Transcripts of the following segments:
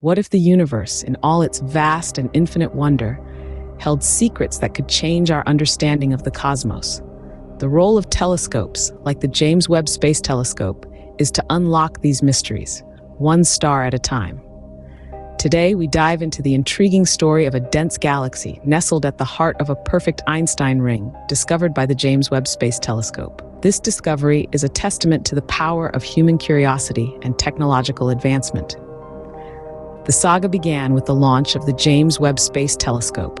What if the universe, in all its vast and infinite wonder, held secrets that could change our understanding of the cosmos? The role of telescopes, like the James Webb Space Telescope, is to unlock these mysteries, one star at a time. Today, we dive into the intriguing story of a dense galaxy nestled at the heart of a perfect Einstein ring, discovered by the James Webb Space Telescope. This discovery is a testament to the power of human curiosity and technological advancement. The saga began with the launch of the James Webb Space Telescope,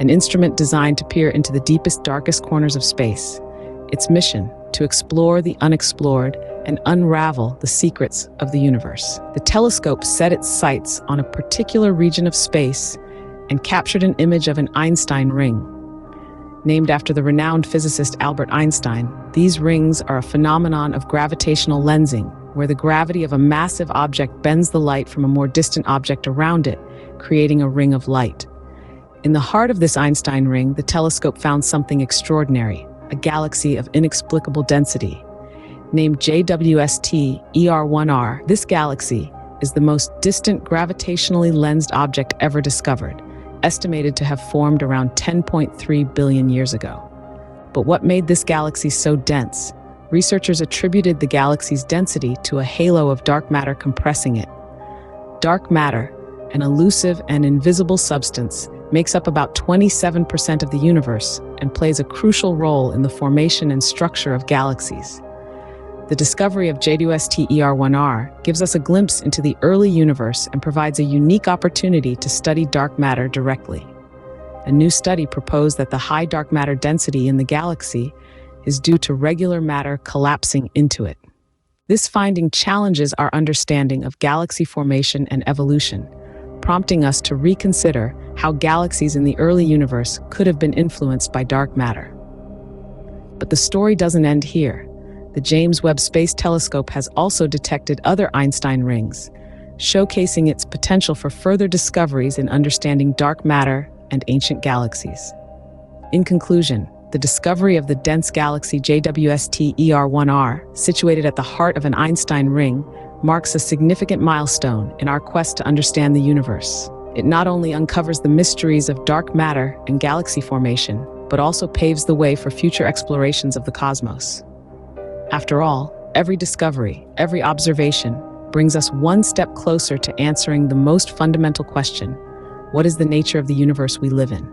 an instrument designed to peer into the deepest, darkest corners of space. Its mission, to explore the unexplored and unravel the secrets of the universe. The telescope set its sights on a particular region of space and captured an image of an Einstein ring. Named after the renowned physicist Albert Einstein, these rings are a phenomenon of gravitational lensing, where the gravity of a massive object bends the light from a more distant object around it, creating a ring of light. In the heart of this Einstein ring, the telescope found something extraordinary, a galaxy of inexplicable density. Named JWST-ER1r, this galaxy is the most distant gravitationally lensed object ever discovered, estimated to have formed around 10.3 billion years ago. But what made this galaxy so dense? Researchers attributed the galaxy's density to a halo of dark matter compressing it. Dark matter, an elusive and invisible substance, makes up about 27% of the universe and plays a crucial role in the formation and structure of galaxies. The discovery of JWST-ER1r gives us a glimpse into the early universe and provides a unique opportunity to study dark matter directly. A new study proposed that the high dark matter density in the galaxy is due to regular matter collapsing into it. This finding challenges our understanding of galaxy formation and evolution, prompting us to reconsider how galaxies in the early universe could have been influenced by dark matter. But the story doesn't end here. The James Webb Space Telescope has also detected other Einstein rings, showcasing its potential for further discoveries in understanding dark matter and ancient galaxies. In conclusion, the discovery of the dense galaxy JWST-ER1r, situated at the heart of an Einstein ring, marks a significant milestone in our quest to understand the universe. It not only uncovers the mysteries of dark matter and galaxy formation, but also paves the way for future explorations of the cosmos. After all, every discovery, every observation, brings us one step closer to answering the most fundamental question: what is the nature of the universe we live in?